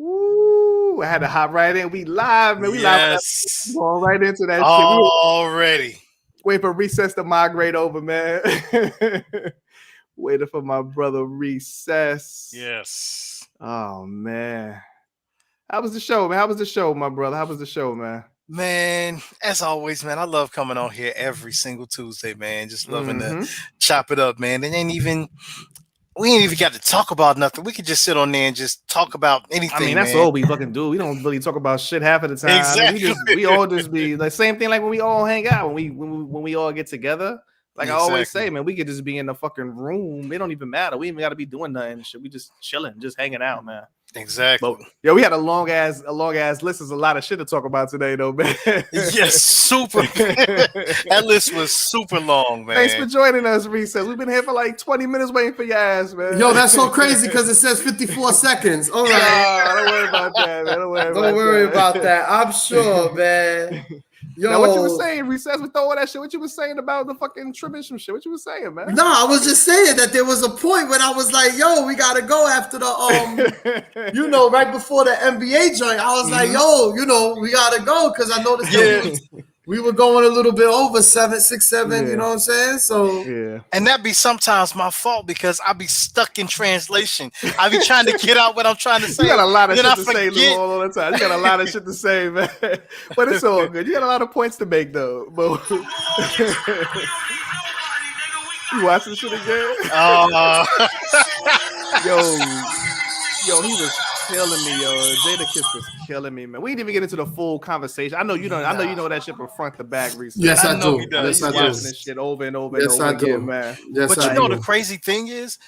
Woo! I had to hop right in. We live, man. We live. Yes. Going right into that shit. Already. Wait for Recess to migrate over, man. Waiting for my brother Recess. Yes. Oh man. How was the show, man? How was the show, my brother? How was the show, man? Man, as always, man, I love coming on here every single Tuesday, man. Just loving to chop it up, man. We ain't even got to talk about nothing. We could just sit on there and just talk about anything. I mean, that's all we fucking do. We don't really talk about shit half of the time. Exactly. I mean, we all just be the same thing like when we all hang out, when we all get together. Like I always say, man, we could just be in the fucking room. It don't even matter. We even got to be doing nothing. Shit. We just chilling, just hanging out, man. Exactly. But, we had a long ass list. There's a lot of shit to talk about today, though, man. Yes, super. That list was super long, man. Thanks for joining us, Recess. We've been here for like 20 minutes waiting for your ass, man. Yo, that's so crazy because it says 54 seconds. All right. Don't worry about that, man. Don't worry about that. I'm sure, man. Yo, now, what you were saying, Recess, with all that shit, what you were saying about the fucking tribulation shit? What you were saying, man? No, I was just saying that there was a point when I was like, yo, we gotta go after the right before the NBA joint. I was like, yo, we gotta go because I noticed that we were going a little bit over 6, 7, you know what I'm saying? So and that be sometimes my fault because I be stuck in translation. I be trying to get out what I'm trying to say. You got a lot of shit to say, Lou, all the time. You got a lot of shit to say, man. But it's all good. You got a lot of points to make, though. But you watch this shit again? Yo, he was killing me, yo. Jadakiss was killing me, man. We didn't even get into the full conversation. I know you don't. I know you know that shit from front to back, recently. Yes, I do. Yes, I do. Watching this shit over and over and over again, man. Yes, but you know the crazy thing is,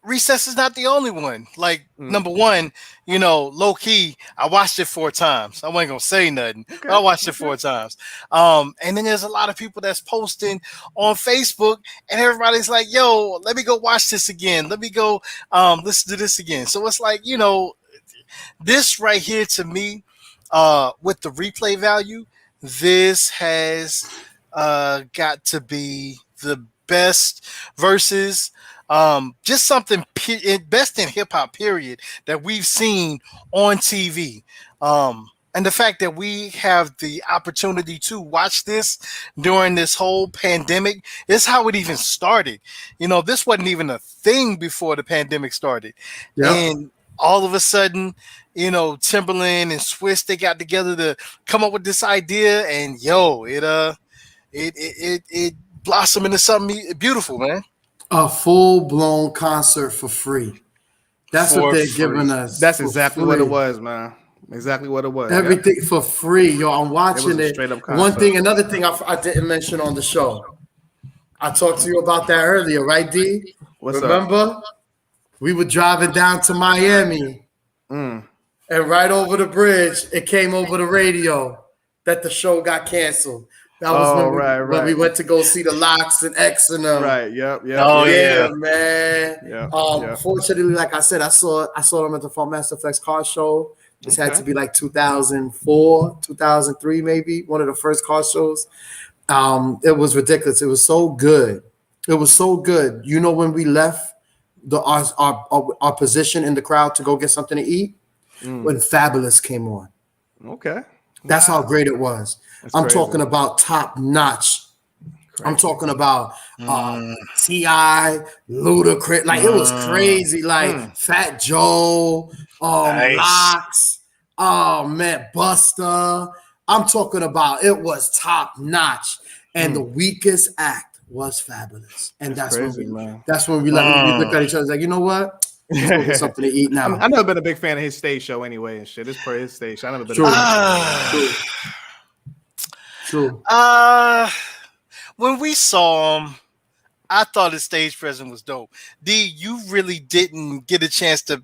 Recess is not the only one. Like number one, low key, I watched it 4 times. I wasn't gonna say nothing. Okay. I watched it 4 times. And then there's a lot of people that's posting on Facebook, and everybody's like, "Yo, let me go watch this again. Let me go listen to this again." So it's like, this right here to me, with the replay value, this has got to be the best versus. Just something best in hip hop period that we've seen on TV. And the fact that we have the opportunity to watch this during this whole pandemic is how it even started. This wasn't even a thing before the pandemic started. Yep. And all of a sudden, Timberland and Swiss, they got together to come up with this idea, and it blossomed into something beautiful, man. A full-blown concert for free. That's what they're giving us. That's exactly what it was, man. Exactly what it was. Everything for free, yo. I'm watching it. Another thing I didn't mention on the show. I talked to you about that earlier, right, D? Remember? We were driving down to Miami, and right over the bridge, it came over the radio that the show got canceled. That was when we went to go see the Locks and X and them. Right. Yep. Oh yeah, man. Yeah. Fortunately, like I said, I saw them at the Master Flex car show. This had to be like 2004, 2003, maybe one of the first car shows. It was ridiculous. It was so good. It was so good. When we left our position in the crowd to go get something to eat, when Fabulous came on. Okay. That's how great it was. I'm talking about top notch. I'm talking about T.I., Ludacris. Like it was crazy. Like Fat Joe, Locks, Busta. I'm talking about it was top notch. And the weakest act was Fabulous. And that's when we looked at each other like, you know what? Let's go get something to eat now. I've never been a big fan of his stage show anyway and shit. It's for his stage show. I never been True. When we saw him, I thought his stage presence was dope. D, you really didn't get a chance to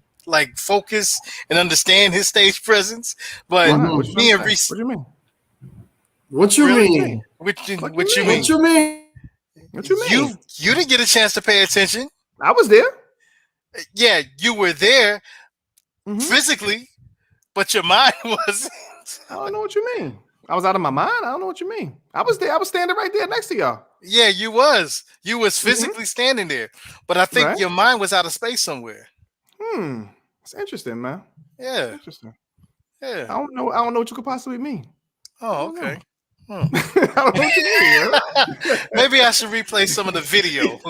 focus and understand his stage presence, but me and Reese. What do you mean? What you mean? What you mean? What you mean? What you mean? You didn't get a chance to pay attention. I was there. Yeah, you were there physically, but your mind wasn't. I don't know what you mean. I was out of my mind. I don't know what you mean. I was there. I was standing right there next to y'all. Yeah, you was. You was physically standing there, but I think your mind was out of space somewhere. It's interesting, man. Yeah. Interesting. Yeah. I don't know what you could possibly mean. Oh, okay. I don't know what you mean. Maybe I should replay some of the video.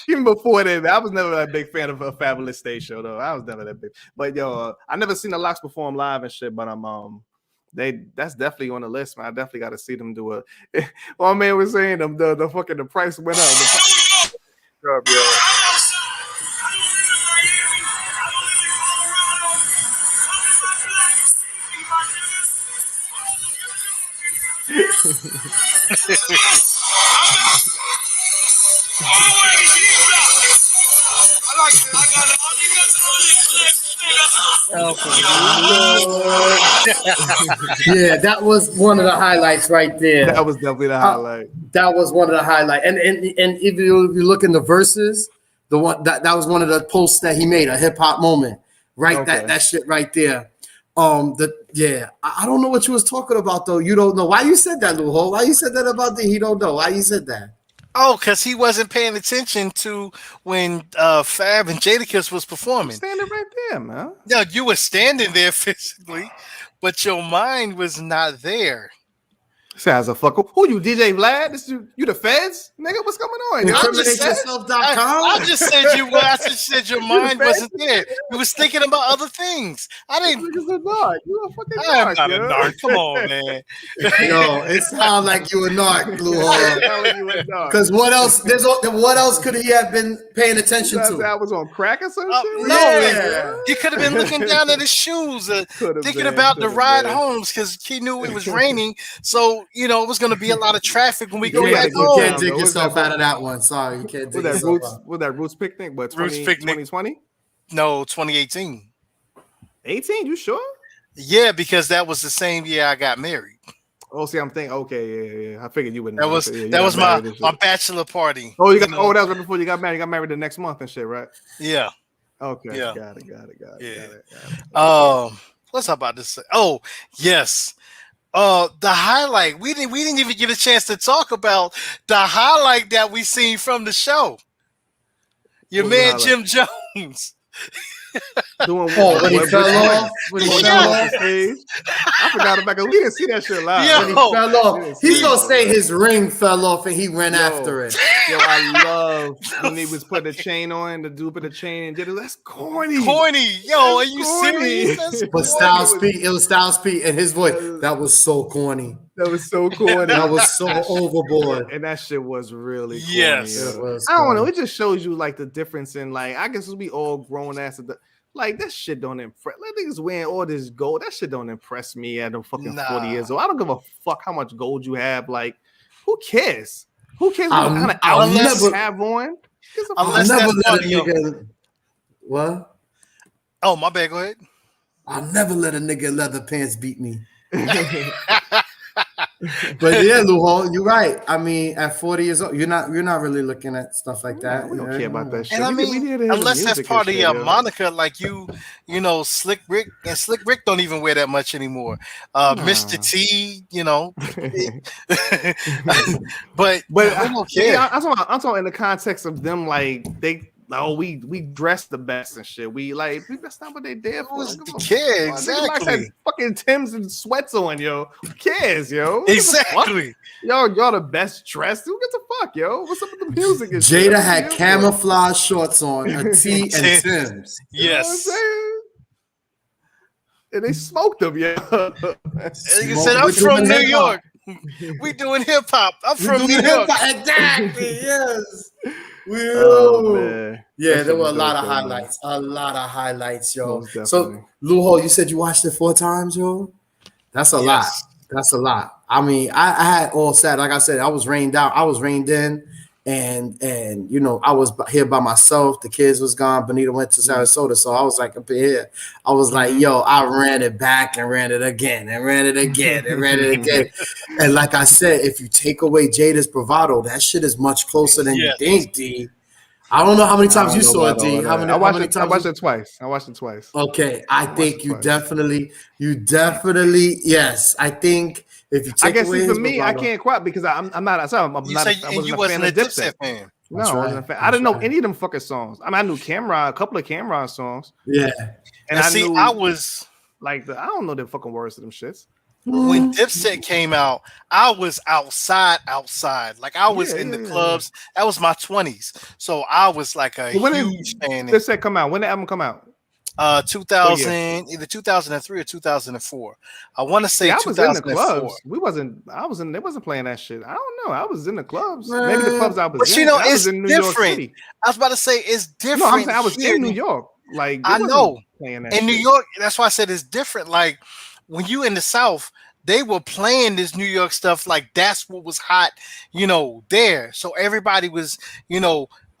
even before that, I was never a big fan of a Fabulous Stage Show, though. I was never that big. But yo, I never seen the Locks perform live and shit. But that's definitely on the list, man. I definitely got to see them do a. My man was saying the fucking the price went up. Yeah, that was one of the highlights right there. That was definitely the highlight. That was one of the highlights. And if you look in the verses, the one that was one of the posts that he made, a hip hop moment. Right, okay. that shit right there. I don't know what you was talking about though. You don't know why you said that, Lou Ho. Why you said that about the he don't know? Why you said that? Oh, because he wasn't paying attention to when Fab and Jadakiss was performing. Standing right there, man. No, you were standing there physically, but your mind was not there. Sounds a fucker. Who you, DJ Vlad? You the feds? Nigga, what's going on? I just said your mind wasn't there. You was thinking about other things. I didn't. You a narc. You a fucking narc. I'm not a narc. Come on, man. Yo, it sounds like you a narc, Blue Hole. Because what else? What else could he have been paying attention to? I was on crack or something. No, he could have been looking down at his shoes, thinking about the ride homes because he knew it was raining. So. It was going to be a lot of traffic when we go back home. You can't dig yourself out of that one. Sorry, you can't dig yourself out. Was that Roots Picnic? But Roots Picnic 2020? No, 2018. 18? You sure? Yeah, because that was the same year I got married. Oh, see, I'm thinking. Okay, yeah. I figured you wouldn't. That was my bachelor party. Oh, that was right before you got married. You got married the next month and shit, right? Yeah. Okay. Yeah. Got it. Let's talk about this. Oh, yes. The highlight. We didn't even get a chance to talk about the highlight that we seen from the show. Your man Jim Jones. Doing what? When he fell off? I forgot about it. We didn't see that shit live. When he fell off. He's gonna say his ring fell off and he ran after it. Yo, I love when he was putting a chain on, the dude put a chain and did it. That's corny. Yo, are you serious? But Styles P, it was Styles P and his voice. That was so corny. That was so corny. That was so overboard. And that shit was really corny. Yes. I don't know. It just shows you like the difference in like, I guess we all grown ass. Like that shit don't impress. Like niggas wearing all this gold. That shit don't impress me at fucking 40 years old. I don't give a fuck how much gold you have. Like, who cares? Who cares what kind of outfits you have on? Unless that's nigga. What? Oh, my bad. Go ahead. I'll never let a nigga in leather pants beat me. But yeah, Luho, you're right. I mean, at 40 years old, you're not really looking at stuff like that. We don't care about that shit. And I mean, unless that's part of your moniker, like you Slick Rick, and Slick Rick don't even wear that much anymore. Mr. T, but I don't care. I'm talking in the context of them, like we dress the best and shit. That's not what they did for. Yeah, exactly. Had fucking Timbs and sweats on, yo. Who cares, yo? Exactly. Y'all the best dressed. Who gives a fuck, yo? What's up with the music? And Jada shit? Had camouflage shorts on, a tee and Timbs. Yes. And they smoked them, yeah. You said, I'm from New York. We doing hip hop. I'm from New York. Exactly, yes. Oh, man. Yeah, there were a lot of highlights. A lot of highlights, yo. So, Luho, you said you watched it 4 times, yo? That's a lot. That's a lot. I mean, I had all set. Like I said, I was rained out. I was rained in. And I was here by myself. The kids was gone. Benita went to Sarasota. So I was like up here. I was like, yo, I ran it back and ran it again and ran it again and ran it again. And like I said, if you take away Jada's bravado, that shit is much closer than you think, D. I don't know how many times you saw it, D. I watched it twice. Okay. I think you definitely, yes. I think if you take away for me, I can't quite because I'm not. I wasn't a fan of Dipset. No, I wasn't a fan. I didn't know any of them fucking songs. I mean, I knew Cameron, a couple of Cameron songs. Yeah. And I knew I was like I don't know the fucking words to them shits. When Dipset came out, I was outside. Like I was in the clubs. That was my 20s. So I was like a huge fan. Did Dipset come out? When did the album come out? 2000, either 2003 or 2004. I want to say I was in the 2004. clubs. They wasn't playing that shit. I don't know. I was in the clubs. Maybe the clubs I was but in. You know, I it's was in New different. York City. I was about to say it's different. No, I'm saying I was in New York. Like I know in New York. That's why I said it's different. Like when you in the South, they were playing this New York stuff. Like that's what was hot, there. So everybody was,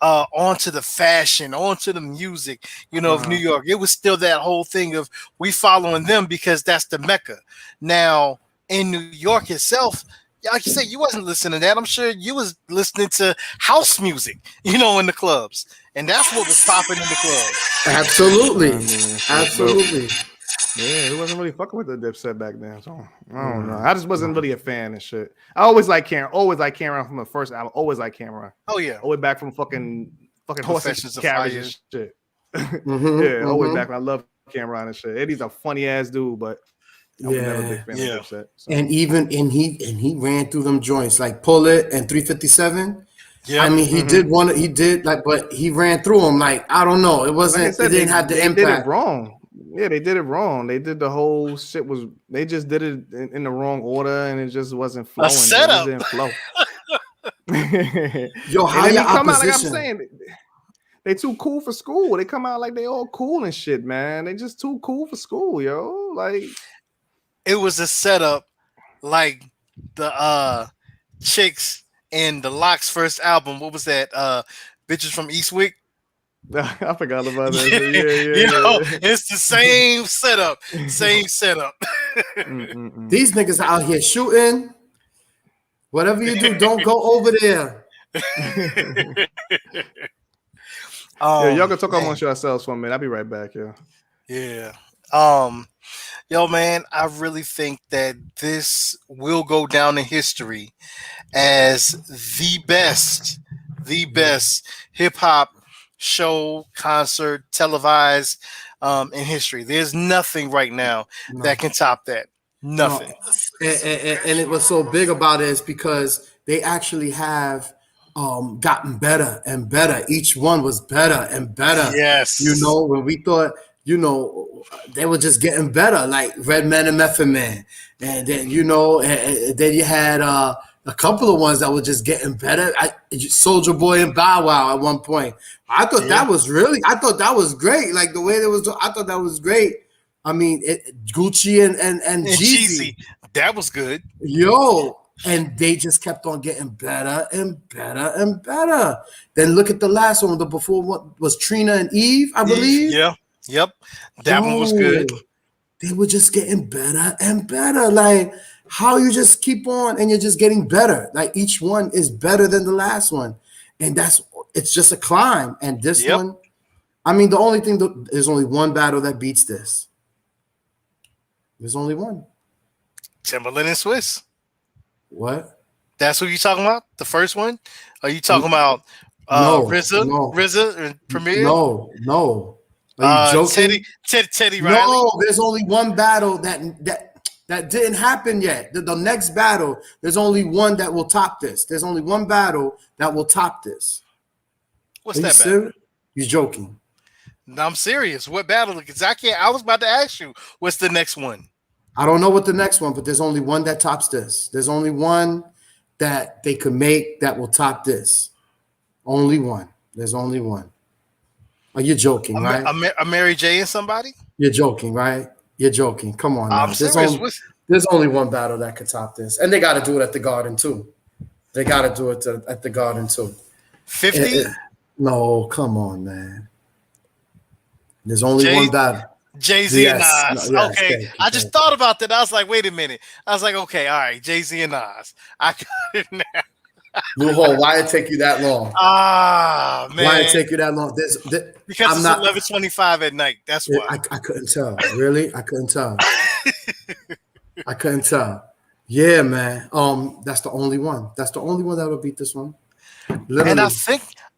onto the fashion, onto the music, of New York. It was still that whole thing of we following them because that's the Mecca. Now in New York itself, like you said, you wasn't listening to that. I'm sure you was listening to house music, in the clubs, and that's what was popping in the clubs. Absolutely, absolutely. Yeah, he wasn't really fucking with the Dipset back then, so I don't know. I just wasn't really a fan and shit. I always like Cameron from the first album. Always like Cameron. Oh yeah, always back from fucking horses and carriage and shit. Always back. I love Cameron and shit. And he's a funny ass dude, but I was never a big fan of Dipset. So. And he ran through them joints like Pull It and 357. Yeah, I mean he did but he ran through them like I don't know. It wasn't. Like said, it didn't have the impact. They did it wrong. Yeah, they did it wrong. They did the whole shit they just did it in the wrong order and it just wasn't flowing. A setup. It didn't flow. Yo, how you come out like I'm saying? They too cool for school. They come out like they all cool and shit, man. They just too cool for school, yo. Like it was a setup like the chicks in the Lock's first album. What was that? Bitches from Eastwick. I forgot about that. It's the same setup. These niggas out here shooting. Whatever you do, don't go over there. Y'all can talk amongst yourselves for a minute. I'll be right back, Yeah. Yo, man, I really think that this will go down in history as the best hip hop show, concert, televised in history. There's nothing right now that can top that. Nothing. No. And it was so big about it is because they actually have gotten better and better. Each one was better and better. Yes. When we thought, they were just getting better, like Redman and Method Man. And then, and then you had a couple of ones that were just getting better. Soulja Boy and Bow Wow at one point. I thought that was great. Like the way it was, I thought that was great. I mean, Gucci and Jeezy. That was good. Yo, and they just kept on getting better and better and better. Then look at the last one. The before what was Trina and Eve, I believe. Yeah. Yep. That one was good. They were just getting better and better. Like how you just keep on and you're just getting better. Like each one is better than the last one. And it's just a climb. And this one, I mean, the only thing, there's only one battle that beats this. There's only one. Timberland and Swiss. What? That's what you're talking about? The first one? Are you talking about RZA and Premier? No. Are you joking? Teddy Riley? No, there's only one battle that didn't happen yet. The next battle, there's only one that will top this. There's only one battle that will top this. What's that battle? You're joking. No, I'm serious. What battle? Because I was about to ask you, what's the next one? I don't know what the next one, but there's only one that tops this. There's only one that they could make that will top this. Only one. There's only one. Are you joking, right? A Mary J and somebody? You're joking, right? You're joking. Come on. I'm serious. There's only one battle that could top this. And they got to do it at the Garden, too. They got to do it at the Garden, too. 50? No, come on, man. There's only one battle. Jay-Z and Nas. Yes, okay. I just thought about that. I was like, wait a minute. I was like, okay, all right, Jay-Z and Nas. I got it now. Luho, why it take you that long? Ah, man. Why it take you that long? Because it's 11:25 at night. That's why. I couldn't tell. Really? I couldn't tell. I couldn't tell. Yeah, man. That's the only one. That's the only one that will beat this one. Literally. And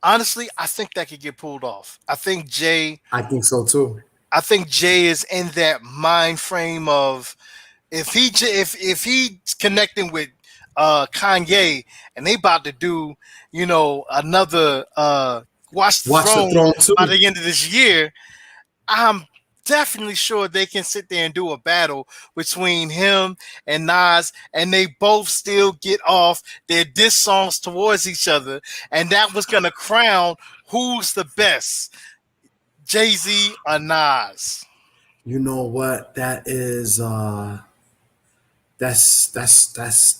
honestly, I think that could get pulled off. I think Jay so too. I think Jay is in that mind frame of if he's connecting with Kanye and they about to do, another Watch the Throne by the end of this year, I'm definitely sure they can sit there and do a battle between him and Nas, and they both still get off their diss songs towards each other, and that was gonna crown who's the best, Jay-Z or Nas. You know what? That is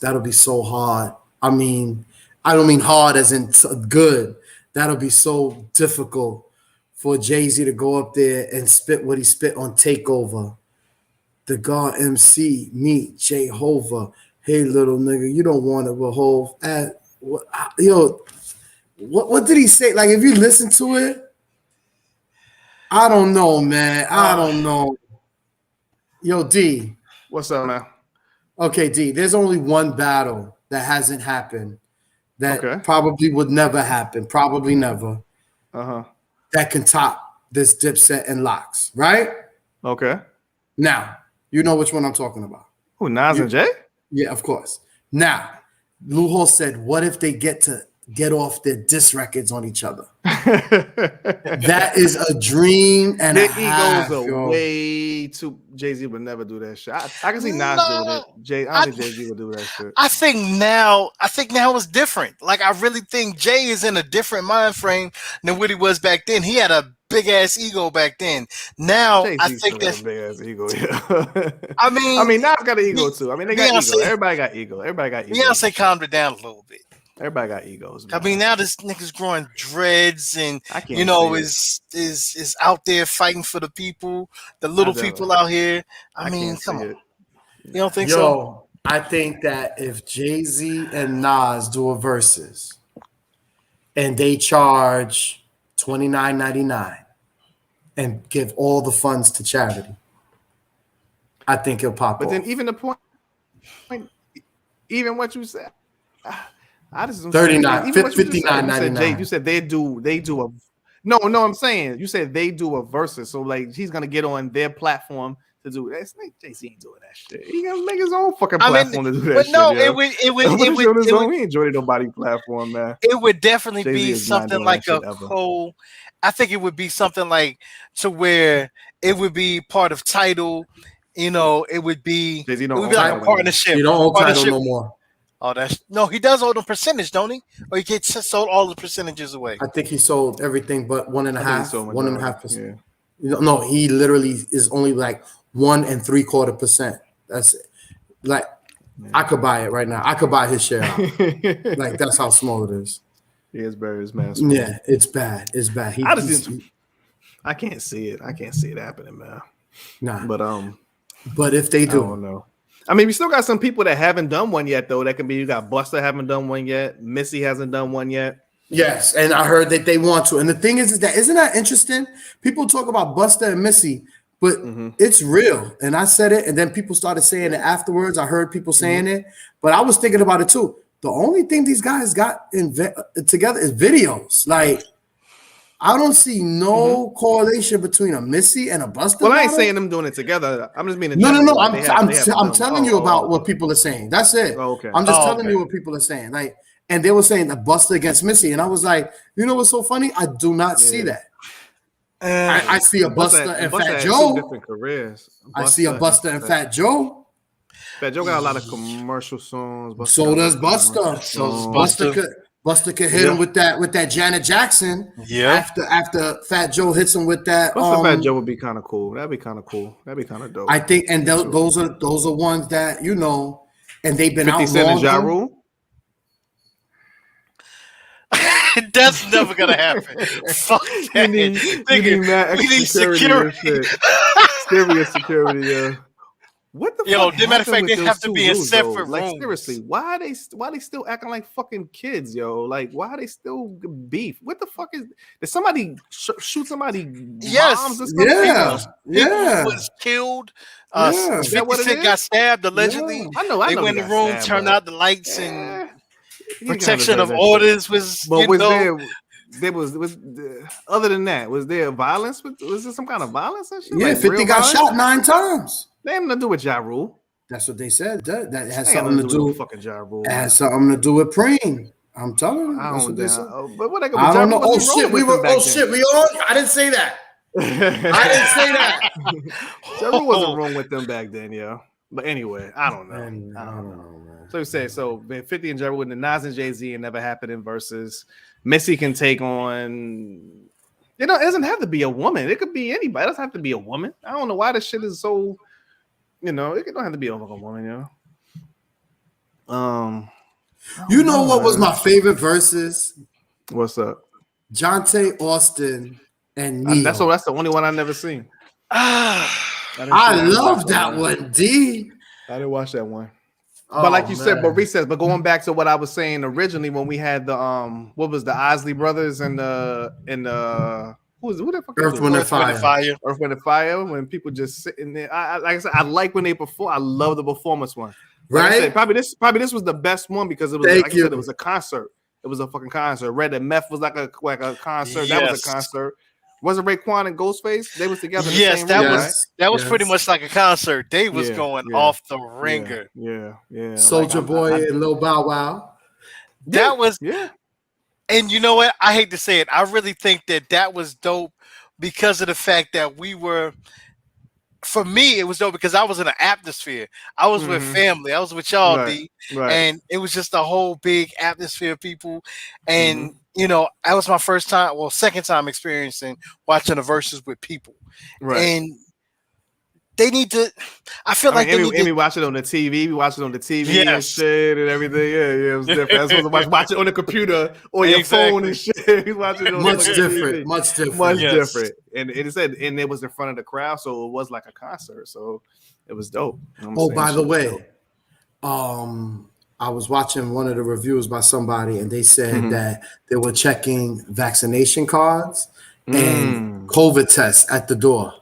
that'll be so hard. I mean, I don't mean hard as in good. That'll be so difficult for Jay-Z to go up there and spit what he spit on Takeover. The God MC, meet Jehovah. Hey, little nigga, you don't want to behold. What did he say? Like, if you listen to it, I don't know, man. I don't know. Yo, D. What's up, man? Okay, D. There's only one battle that hasn't happened that probably would never happen. Probably never. That can top this Dipset and Locks, right? Okay. Now, you know which one I'm talking about. Who, Nas and Jay? Yeah, of course. Now, Lou Hall said, what if they get off their diss records on each other? That is a dream and their egos are way too. Jay-Z would never do that shit. I can see Nas doing it. I don't think Jay-Z would do that shit. I think now it's different. Like, I really think Jay is in a different mind frame than what he was back then. He had a big ass ego back then. Now Jay-Z I think that's a big ass ego. Yeah. I mean, Nas got an ego too. I mean, they got ego. Everybody got ego. Beyonce calmed it down a little bit. Everybody got egos. Man. I mean, now this nigga's growing dreads and is out there fighting for the people, the little people out here. I mean, come on. You don't think so? I think that if Jay-Z and Nas do a versus and they charge $29.99 and give all the funds to charity, I think it'll pop off. But then even the point, even what you said. I just $59.99. You said they do a no. I'm saying you said they do a versus. So like he's gonna get on their platform to do that. Jay-Z ain't doing that shit. He gonna make his own fucking platform to do that. But shit, no, it would. He ain't joining nobody platform, man. It would definitely be something like a co. I think it would be something like to where it would be part of Tidal. It would be like a partnership. You don't own Tidal no more. Oh, he does owe them percentage, don't he? Or he gets sold all the percentages away? I think he sold everything but 1.5%. 1.5%. No, he literally is only like 1 3/4%. That's it. Like I could buy it right now. I could buy his share out. Like that's how small it is. Yeah, it's very small. Yeah, it's bad. It's bad. I can't see it. I can't see it happening, man. Nah. But if they do, I don't know. I mean, we still got some people that haven't done one yet, though. That can be, you got Busta haven't done one yet. Missy hasn't done one yet. Yes, and I heard that they want to. And the thing is that isn't that interesting? People talk about Busta and Missy, but it's real. And I said it, and then people started saying it afterwards. I heard people saying it, but I was thinking about it too. The only thing these guys got together is videos. Like, I don't see no correlation between a Missy and a Busta. Well, I ain't saying them doing it together. I'm just meaning no. I'm telling you about what people are saying. That's it. Oh, okay. I'm just telling you what people are saying. Like, and they were saying that Busta against Missy, and I was like, you know what's so funny? I do not see that. I see a Busta and Fat Joe. Different careers. I see a Busta and Fat Joe. Fat Joe got a lot of commercial songs. So does Busta. Busta could hit him with that Janet Jackson. Yeah. After Fat Joe hits him with that. Fat Joe would be kind of cool. That'd be kind of cool. That'd be kind of dope. I think, and those are ones that and they've been 50 out Cent long. And Ja Rule? That's never gonna happen. Fuck that. We need security. Serious security, yeah. What the fuck? As a matter of fact, they have to be in separate rooms. Like, seriously, why are they still acting like fucking kids, yo? Like, why are they still beef? What the fuck is? Did somebody shoot somebody? Bombs or something? Yeah. Was killed. 50 Cent got stabbed allegedly. Yeah. I know. They went in the room, turned out the lights, and protection of orders was. But other than that, was there violence? Was there some kind of violence and shit? Yeah, like 50 got shot 9 times. They have nothing to do with Ja Rule. That's what they said. That has something to do with fucking Ja Rule. It has something to do with Preem. I'm telling you. That's what they said. But what I don't know. Oh shit, we all. I didn't say that. I didn't say that. Ja Rule wasn't wrong with them back then, yo. But anyway, I don't know. I don't know, man. So you say 50 and Ja Rule, and the Nas and Jay-Z, it never happened in versus. Missy can take on. It doesn't have to be a woman. It could be anybody. It doesn't have to be a woman. I don't know why this shit is so. It don't have to be a woman, You know what was my favorite verses? What's up? Jonte Austin and Neo. That's the only one I never seen. I love that one, D. I didn't watch that one. But like you said, but going back to what I was saying originally when we had the what was the Isley brothers and the who the fuck Earth, Wind, and Fire. Earth, Wind, and Fire. When people just sitting there, like I said, I like when they perform. I love the performance one. Like I said, probably this was the best one because it was like I said, it was a concert. It was a fucking concert. Red and Meth was like a concert. Yes. That was a concert. Wasn't Raekwon and Ghostface? They was together. Yes, that was pretty much like a concert. They was going off the ringer. Yeah. Soulja Boy and Lil Bow Wow. That was. And you know what? I hate to say it. I really think that was dope because of the fact that we were. For me, it was dope because I was in an atmosphere. I was with family. I was with y'all, D. Right. And it was just a whole big atmosphere of people. And, that was my second time experiencing watching the verses with people. Right. And they need to, I feel like we watch it on the TV. We watch it on the TV and shit and everything. Yeah, it was different. I was supposed to watch it on the computer or your phone and shit. We watch it on much different. Much different. And it said, and it was in front of the crowd, so it was like a concert. So it was dope. By the way, I was watching one of the reviews by somebody, and they said that they were checking vaccination cards and COVID tests at the door.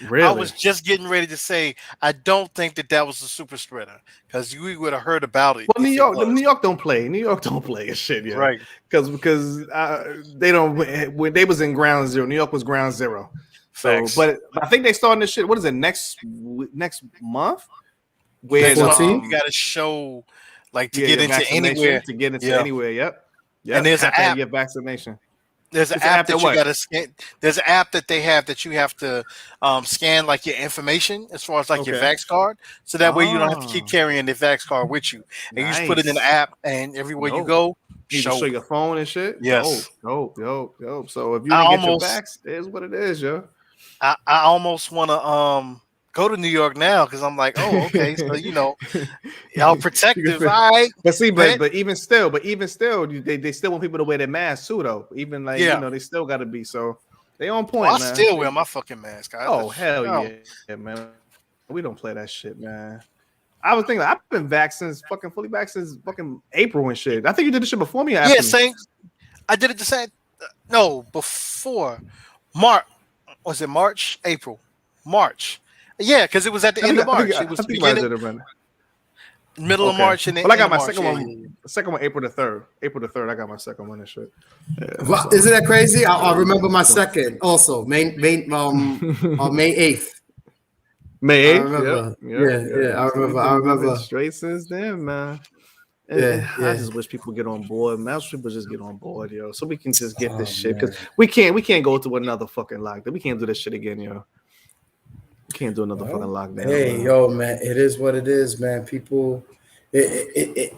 Really? I was just getting ready to say I don't think that was a super spreader because we would have heard about it. Well, New York don't play. New York don't play shit, yeah. Right? Because they don't. When they was in ground zero, New York was ground zero. Facts. So, but I think they starting this shit. What is it next month? Where you got to show like to get into anywhere. To get into anywhere. Yep. And there's an app. Get vaccination. There's an app that you got to scan. There's an app that they have that you have to scan like your information as far as like your Vax card, so that way you don't have to keep carrying the Vax card with you. And you just put it in the app, and everywhere you go, you show your phone and shit. Yes. Dope. So if you don't get your Vax, it is what it is, yo. I almost want to go to New York now because I'm like, oh, okay, so y'all protective, all right. But see, but even still, they still want people to wear their masks too, though. Even like they still got to be so. They on point. I still wear my fucking mask. Hell yeah, man. We don't play that shit, man. I was thinking I've been vaccinated, fucking fully vaccinated since fucking April and shit. I think you did this shit before me. Yeah, same. I did it the same. No, before March. Was it March? April? March. Yeah, because it was at the end of March. It was the beginning, middle of March, and I got my second one. Second one, April the 3rd. April the 3rd, I got my second one and shit. Yeah, well, isn't that crazy? I remember my second also. May 8th. May 8th. I remember. Yep. I remember. Straight since then, man. I just wish people get on board, man. I wish people just get on board, yo, so we can just get this shit because we can't go to another fucking lockdown. We can't do this shit again, yo. We can't do another fucking lockdown. Hey, man. Yo, man, it is what it is, man. People, I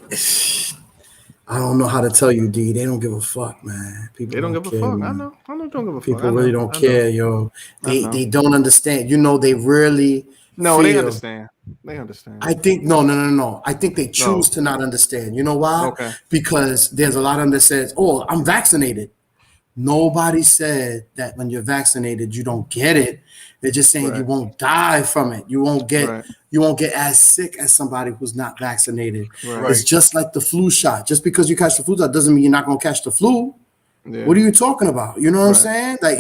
don't know how to tell you, D. They don't give a fuck, man. People they don't give a fuck. Man. I know. Don't give a fuck. People really don't care, yo. They don't understand. They really. No, they understand. They understand. I think no. I think they choose to not understand. You know why? Okay. Because there's a lot of them that says, "Oh, I'm vaccinated." Nobody said that when you're vaccinated, you don't get it. They're just saying you won't die from it. You won't get as sick as somebody who's not vaccinated. Right. It's just like the flu shot. Just because you catch the flu shot doesn't mean you're not going to catch the flu. Yeah. What are you talking about? You know what I'm saying? Like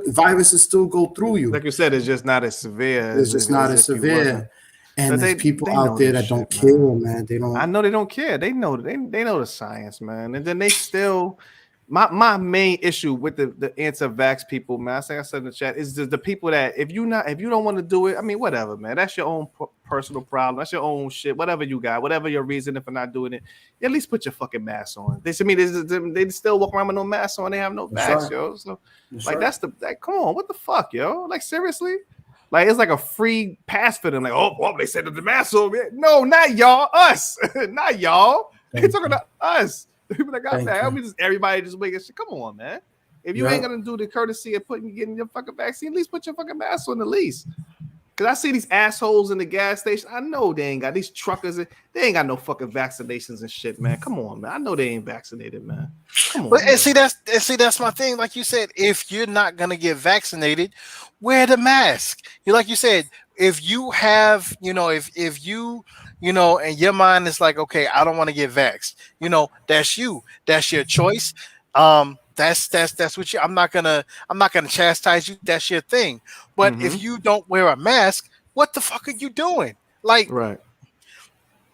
viruses still go through you. Like you said, it's just not as severe. It's just not as severe. And there's people out there that don't care, man. They don't. I know they don't care. They know the science, man. And then they still my main issue with the anti-vax people, man, I think I said in the chat, is the people that if you don't want to do it, I mean, whatever, man, that's your own personal problem, that's your own shit, whatever you got, whatever your reason for not doing it, at least put your fucking mask on. They still walk around with no mask on, they have no vax, yo. So that's come on, what the fuck, yo? Like seriously, like it's like a free pass for them. Like, oh, well, they said that the mask on. No, not y'all, us, not y'all. They talking to us. The people that got that, everybody just making shit. Come on, man. If you ain't gonna do the courtesy of getting your fucking vaccine, at least put your fucking mask on the least. Cause I see these assholes in the gas station. I know they ain't got these truckers. They ain't got no fucking vaccinations and shit, man. Come on, man. I know they ain't vaccinated, man. Come on. And see that's my thing. Like you said, if you're not gonna get vaccinated, wear the mask. Like you said, if you have, if you and your mind is like, okay, I don't want to get vaxxed. That's you. That's your choice. That's what I'm not gonna chastise you. That's your thing. But if you don't wear a mask, what the fuck are you doing? Like, right.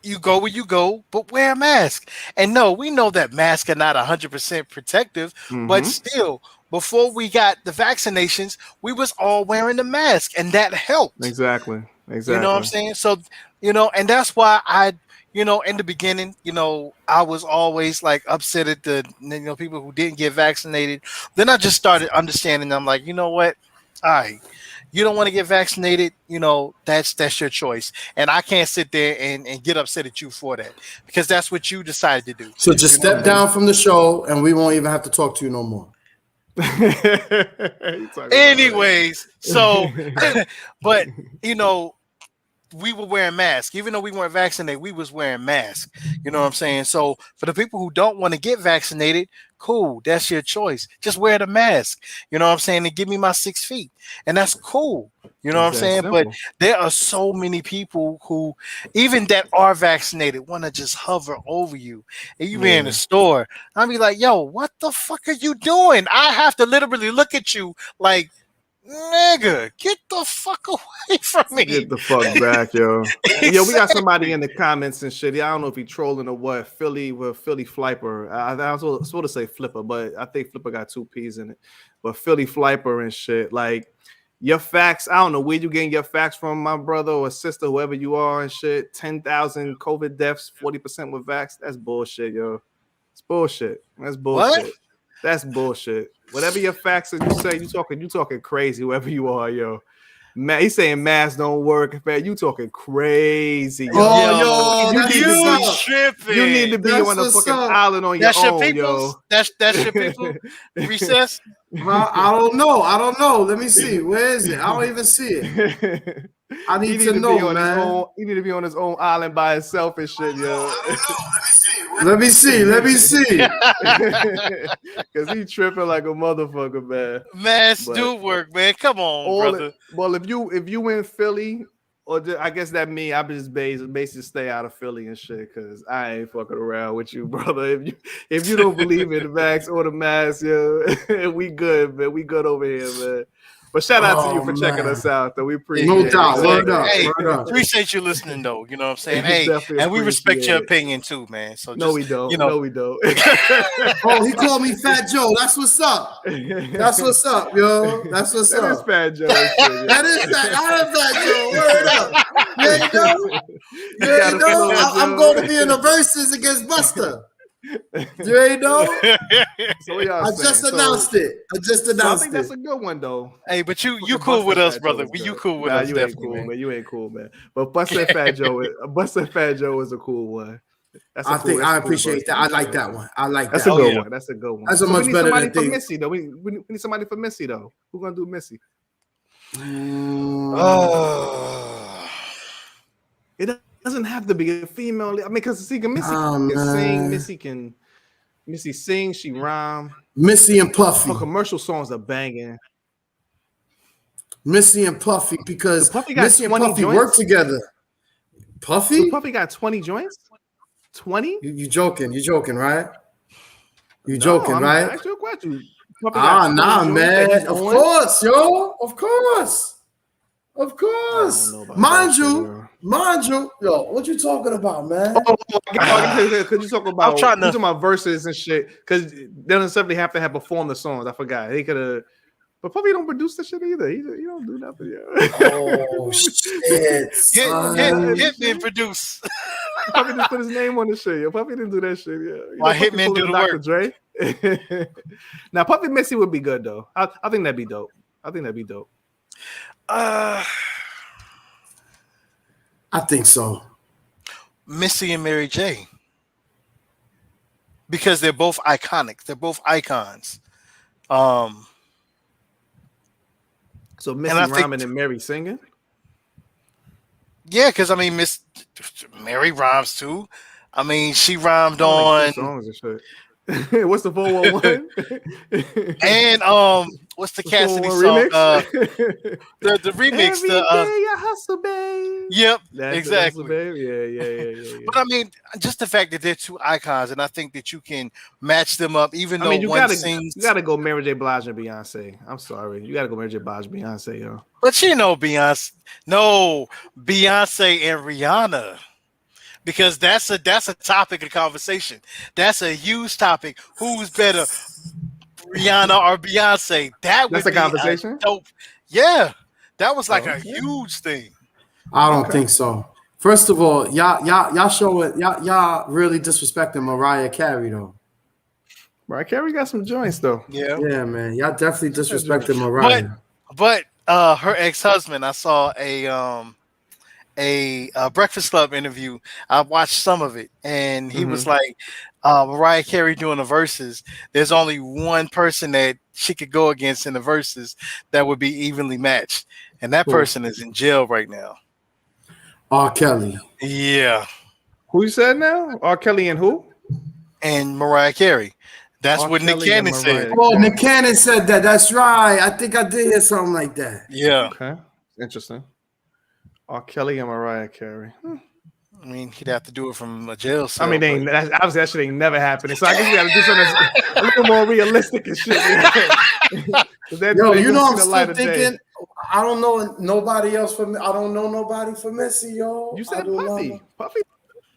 You go where you go, but wear a mask. And no, we know that masks are not 100% protective, but still, before we got the vaccinations, we was all wearing the mask, and that helped. Exactly. You know what I'm saying? So, and that's why in the beginning, I was always like upset at the people who didn't get vaccinated. Then I just started understanding. I'm like, you know what? All right. You don't want to get vaccinated, that's your choice. And I can't sit there and get upset at you for that, because that's what you decided to do. So just step down from the show and we won't even have to talk to you no more. Anyways, so, but, we were wearing masks. Even though we weren't vaccinated, we was wearing masks. You know what I'm saying? So for the people who don't want to get vaccinated, cool. That's your choice. Just wear the mask. You know what I'm saying? And give me my 6 feet. And that's cool. You know what I'm saying? Simple. But there are so many people who, even that are vaccinated, want to just hover over you. And you be in the store. I'll be like, yo, what the fuck are you doing? I have to literally look at you like, nigga, get the fuck away from me. Get the fuck back, yo. Exactly. Yo, we got somebody in the comments and shit. I don't know if he trolling or what. Philly Fliper. I was supposed to say Flipper, but I think Flipper got 2 P's in it. But Philly Fliper and shit. Like, your facts, I don't know where you getting your facts from, my brother or sister, whoever you are and shit. 10,000 COVID deaths, 40% with vax. That's bullshit, yo. It's bullshit. That's bullshit. What? That's bullshit. Whatever your facts and you say, you talking crazy, whoever you are, yo. Man, he's saying masks don't work. Man, you talking crazy. Yo. Oh, yo, you tripping. You need to be on a fucking island on your own, yo. That's your people. Recess. I don't know. Let me see. Where is it? I don't even see it. I need to know, man. He need to be on his own island by himself and shit, yo. Let me see. Because he tripping like a motherfucker, man. Masks do work, man. Come on, brother. Well, if you in Philly, or I guess that mean I just basically stay out of Philly and shit, because I ain't fucking around with you, brother. If you don't believe in the vax or the mask, yo, we good, man. We good over here, man. But shout out to you for checking us out, though. We appreciate it. No doubt. Word up. Appreciate you listening, though. You know what I'm saying? Hey, and we respect your opinion, too, man. So no, we don't. No, we don't. Oh, he called me Fat Joe. That's what's up. That's what's up, yo. That's what's up. That is Fat Joe. That is Fat. I am Fat Joe. Word up. You know, I'm going to be in the verses against Busta. You ain't know? So I just announced it. I think that's a good one, though. Hey, but you cool with us, brother. You cool with us. You ain't cool, man. You ain't cool, man. But Busta Fat Joe is a cool one. I appreciate that. I like that one. That's a good one. That's a good one. That's much better than for Missy, though. We need somebody for Missy, though. Who's gonna do Missy? It doesn't have to be a female. I mean, because Missy can sing. Missy sing. She rhyme. Missy and Puffy. Her commercial songs are banging. Missy and Puffy, because Missy and Puffy joints? work together. Puffy? So Puffy got 20 joints? 20? You joking, right? You joking, right? Ask you a question. Nah, man. Of course, yo. Of course. Mind you, mind you, yo, what you talking about, man? Could you talk about verses and shit? Because they don't necessarily have to have performed the songs. I forgot. He could have. But Puffy don't produce the shit either. He don't do nothing. Oh shit! Hitman produce. Puffy just put his name on the shit. Yo. Puffy didn't do that shit. Yeah. Why Hitman do the Dr. work? Dre. Now Puffy Missy would be good though. I think that'd be dope. I think so. Missy and Mary J. Because they're both iconic. They're both icons. So Missy rhyming and Mary singing? Yeah, because I mean, Mary rhymes too. I mean, she rhymed on songs and shit. What's the 411? And what's the Cassidy song? The remix. Every day I hustle, babe. Yep, exactly. Babe. Yeah. But I mean, just the fact that they're two icons, and I think that you can match them up, even though one sings. You gotta go Mary J. Blige and Beyonce. I'm sorry, you gotta go Mary J. Blige, Beyonce, yo. But you know, Beyonce and Rihanna. Because that's a topic of conversation. That's a huge topic. Who's better, Rihanna or Beyonce? That's a conversation. Dope. Yeah, that was like a huge thing. I don't think so. First of all, y'all show it. Y'all really disrespecting Mariah Carey though. Mariah Carey got some joints though. Yeah, man. Y'all definitely disrespecting Mariah. But her ex-husband, I saw a Breakfast Club interview. I watched some of it, and he was like, Mariah Carey doing the verses. There's only one person that she could go against in the verses that would be evenly matched, and that person is in jail right now. R. Kelly. Yeah. Who you said now? R. Kelly and who? And Mariah Carey. That's what Nick Cannon said. Oh, Nick Cannon said that. That's right. I think I did hear something like that. Yeah. Okay. Interesting. R. Kelly and Mariah Carey. I mean, he'd have to do it from a jail cell. I mean, obviously that shit ain't never happening. So I guess we got to do something a little more realistic and shit. Yo, you know, I'm still thinking. I don't know nobody else for me. I don't know nobody for Missy, yo. You said Puffy.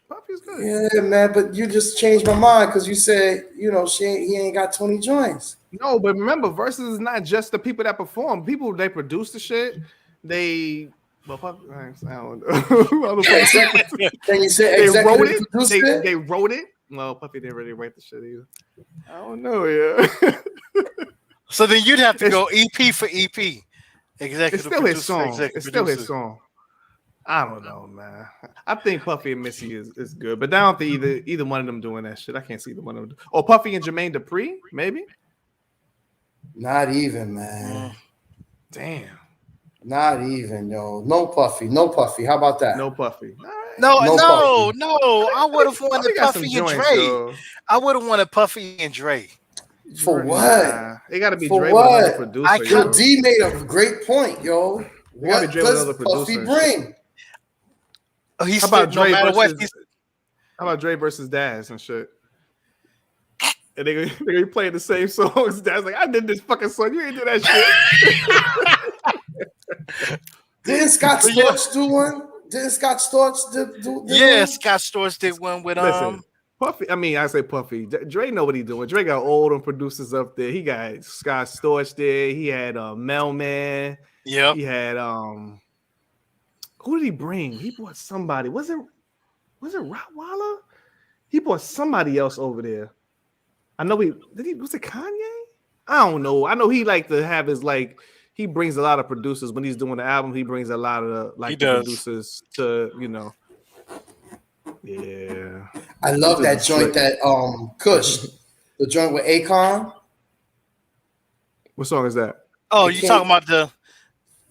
Puffy's good. Yeah, man, but you just changed my mind because you said, you know, he ain't got 20 joints. No, but remember, versus is not just the people that perform. People, they produce the shit. Well, Puffy, I don't know. Can you say they wrote it? They wrote it. No, Puffy didn't really write the shit either. I don't know, yeah. So then you'd have to go EP for EP. It's still his song. It's still his song. I don't know, man. I think Puffy and Missy is good, but I don't think either one of them doing that shit. I can't see either one of them. Or Puffy and Jermaine Dupri, maybe. Not even, man. Damn. Not even, yo. No Puffy. How about that? No Puffy. Right. No. I would have wanted Puffy and Dre. I would have wanted Puffy and Dre. For what? It got to be for Dre what? with another producer. Yo, D made a great point, yo. What does Puffy bring? Oh, how about Dre versus? How about Dre versus Daz and shit? And they be playing the same songs. Daz like, I did this fucking song. You ain't do that shit. Didn't Scott Storch do one? Didn't Scott Storch do one? Scott Storch did one with Puffy. I mean, I say Puffy. Dre know what he doing. Dre got all them producers up there. He got Scott Storch there. He had Melman. Yep. He had who did he bring? He brought somebody. Was it Rottweiler? He brought somebody else over there. I know was it Kanye? I don't know. I know he like to have his like. He brings a lot of producers when he's doing the album. He brings a lot of the producers to, you know. Yeah. I love that joint that Kush, the joint with Akon. What song is that? Oh, you talking about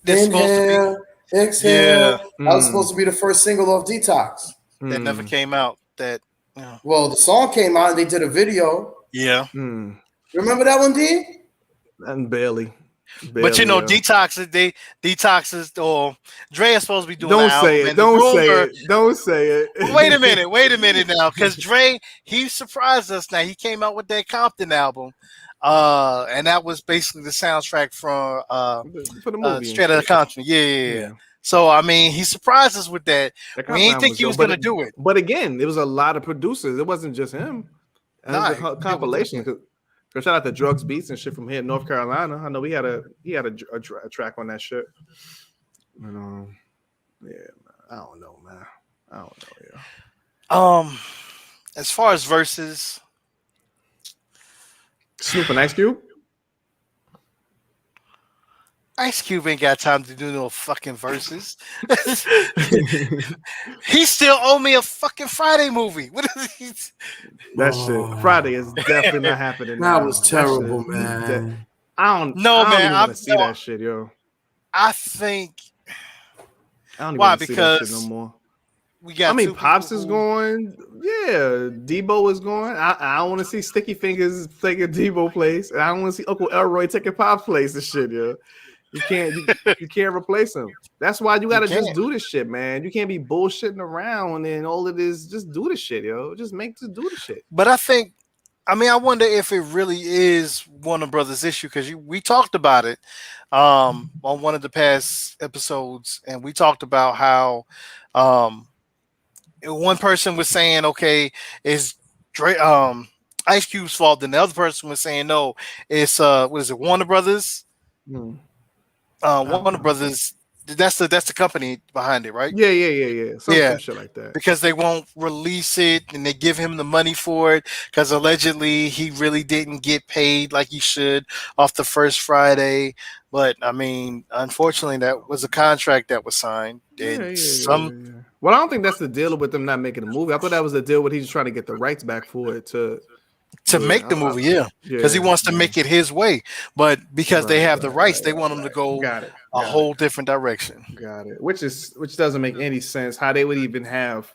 Inhale, Exhale. That was supposed to be the first single off Detox. That never came out. Well, the song came out and they did a video. Yeah. Remember that one, D? And barely. But you know, Detox is or Dre is supposed to be doing. Don't say it. Don't say it. Wait a minute now, because Dre, he surprised us. Now he came out with that Compton album, and that was basically the soundtrack for the movie, Straight Outta Compton. Yeah. So I mean, he surprised us with that. We ain't think he was gonna do it. But again, there was a lot of producers. It wasn't just him. It was a compilation. Shout out to Drugs Beats and shit from here in North Carolina. I know he had a track on that shit. Yeah, man. I don't know, man. I don't know. Yeah. As far as verses, Snoop and Ice Cube. Ice Cube ain't got time to do no fucking verses. He still owe me a fucking Friday movie. What is he? That shit. Friday is definitely not happening. That was terrible, man. I don't want to see that shit, yo. I think. I don't even want to see that shit no more. We got. Pops is going. Yeah, Debo is going. I don't want to see Sticky Fingers taking Debo place, and I don't want to see Uncle Elroy taking Pop's place and shit, yo. You can't replace him. That's why you gotta just do this shit, man. You can't be bullshitting around and all of this. Just do the shit, yo. Just do the shit. But I wonder if it really is Warner Brothers' issue, because we talked about it on one of the past episodes, and we talked about how one person was saying, okay, it's Ice Cube's fault, then the other person was saying, no, it's what is it, Warner Brothers? Warner Brothers, that's the company behind it, right? Yeah. Some shit like that. Because they won't release it and they give him the money for it because allegedly he really didn't get paid like he should off the first Friday. But I mean, unfortunately, that was a contract that was signed. Well, I don't think that's the deal with them not making a movie. I thought that was the deal with he's trying to get the rights back for it to make the movie, because he wants to make it his way, but because they have the rights, they want him to go a whole different direction. Got it. Which doesn't make any sense. How they would even have.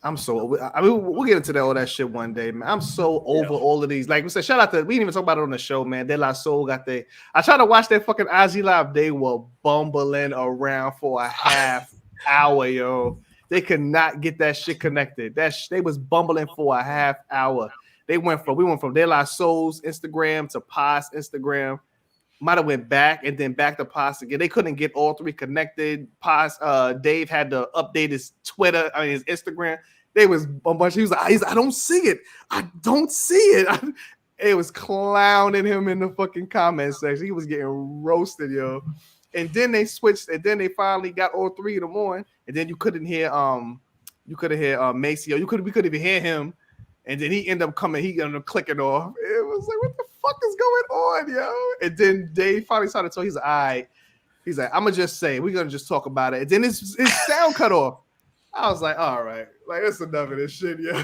We'll get into all that shit one day, man. I'm so over all of these. Like we said, shout out to, we didn't even talk about it on the show, man. De La Soul I tried to watch their fucking IG Live. They were bumbling around for a half hour, yo. They could not get that shit connected. They was bumbling for a half hour. We went from De La Soul's Instagram to Paz Instagram. Might have went back and then back to Paz again. They couldn't get all three connected. Paz, Dave had to update his his Instagram. They was a bunch. He was like, I don't see it. I don't see it. It was clowning him in the fucking comment section. He was getting roasted, yo. And then they switched, and then they finally got all three of them on. And then you couldn't hear Macy. We couldn't even hear him. And then he ended up clicking off. It was like, what the fuck is going on, yo? And then Dave finally started talking. He's like, all right. He's like, I'm going to just say, we're going to just talk about it. And then his sound cut off. I was like, all right. Like, that's enough of this shit, yo.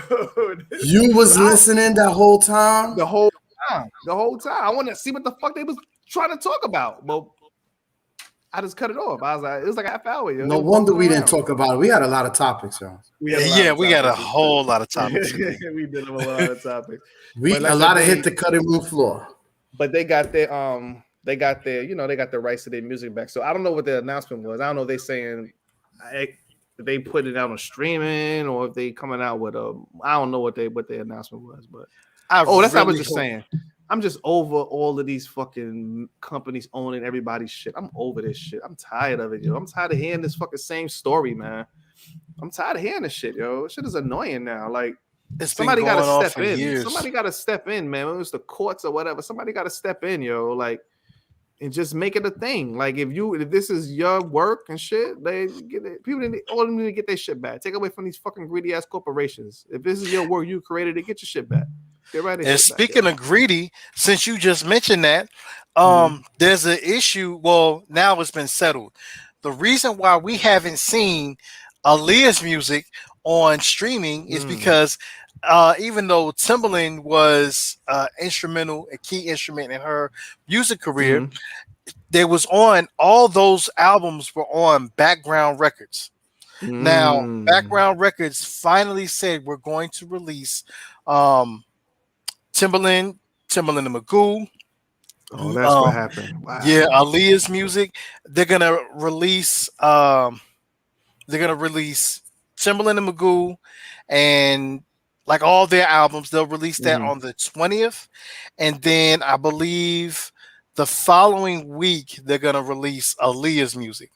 You was listening the whole time? The whole time. I want to see what the fuck they was trying to talk about. But I just cut it off. I was like, it was like a half hour. Yo. No wonder we didn't talk about it. We had a lot of topics, yo. We got a whole lot of topics. We did a lot of topics. A lot of hit the cutting room floor. But they got their they got the rights to their music back. So I don't know what the announcement was. I don't know if they saying if they put it out on streaming or if they coming out with I don't know what their announcement was, but that's what I was just saying. I'm just over all of these fucking companies owning everybody's shit. I'm over this shit. I'm tired of it, yo. I'm tired of hearing this fucking same story, man. I'm tired of hearing this shit, yo. This shit is annoying now. Like, somebody got to step in. Years. Somebody got to step in, man. Whether it's the courts or whatever, somebody got to step in, yo. Like, and just make it a thing. Like, if this is your work and shit, they get it. People all need to get their shit back. Take away from these fucking greedy ass corporations. If this is your work, you created it, get your shit back. And speaking of greedy, since you just mentioned that, there's an issue. Well, now it's been settled. The reason why we haven't seen Aaliyah's music on streaming is because even though Timbaland was a key instrument in her music career, they was on all those albums were on Background Records. Now, Background Records finally said we're going to release Timbaland and Magoo. Oh, that's what happened. Wow. Yeah, Aaliyah's music. They're gonna release Timbaland and Magoo and like all their albums. They'll release that on the 20th. And then I believe the following week they're gonna release Aaliyah's music.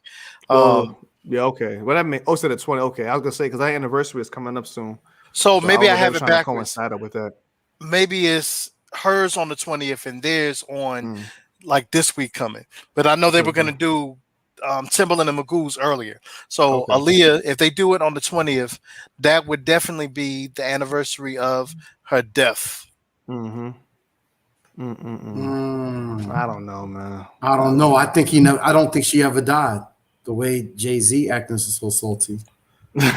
Yeah, okay. What I mean, oh, so the 20. Okay, I was gonna say because our anniversary is coming up soon. So maybe I have it trying to backwards. coincide up with that. Maybe it's hers on the 20th and theirs on like this week coming. But I know they were gonna do Timberland and Magoo's earlier. So Aaliyah, if they do it on the 20th, that would definitely be the anniversary of her death. I don't know, man. I don't know. I don't think she ever died. The way Jay-Z acting is so salty. Man,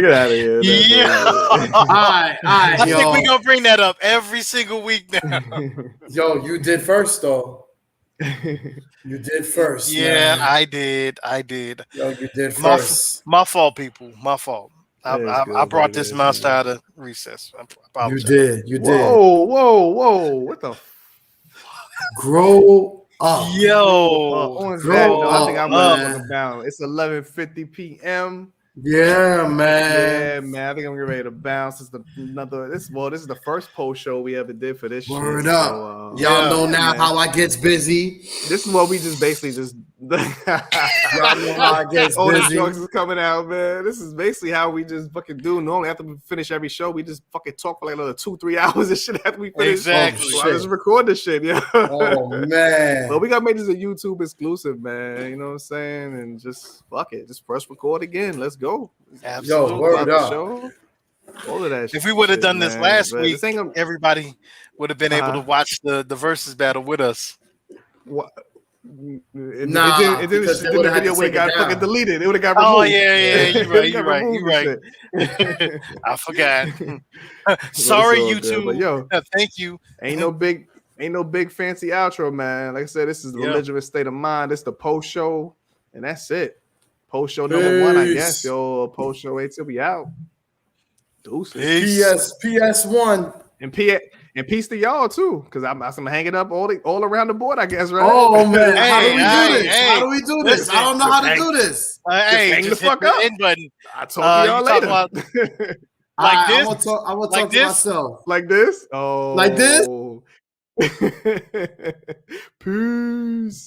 get out of here. Yeah. All right, I think we're gonna bring that up every single week now. Yo, you did first though. You did first. Yeah, man. I did. Yo, you did first. My fault, people. My fault. I brought this monster out of recess. You did. Whoa. What the? Grow up. Yo. I think I'm fucking bound. It's 11:50 p.m. Yeah, man. Yeah, man. I think I'm getting ready to bounce. This is the first post show we ever did for this Word shit. up. So, y'all know now how I gets busy. This is what we just basically y'all know how I gets all busy. the jokes is coming out, man. This is basically how we just fucking do. Normally after we finish every show, we just fucking talk for like another 2-3 hours and shit after we finish. Exactly. So I just record this shit, yeah. Oh man. But we gotta make this a YouTube exclusive, man. You know what I'm saying? And just fuck it. Just press record again. Let's go. Absolutely. Yo, word up. Show. All of that if we would have done this last week, this everybody would have been able to watch the versus battle with us. What? Nah, the video would have got fucking deleted. It would have got removed. Oh yeah, you're right. I forgot. Sorry, YouTube. But yo, thank you. Ain't no big fancy outro, man. Like I said, this is the belligerent state of mind. This is the post show, and that's it. Post show number 1, I guess. Yo, post show 8 till we out. Deuces. PS1. And peace to y'all too, because I'm gonna hang it up all around the board, I guess, right? Oh man, how do we do this? I don't know how to do this. Hang the fuck up. Button. I talk to y'all later. Like this? I will talk to myself. Like this? Oh, like this? Peace.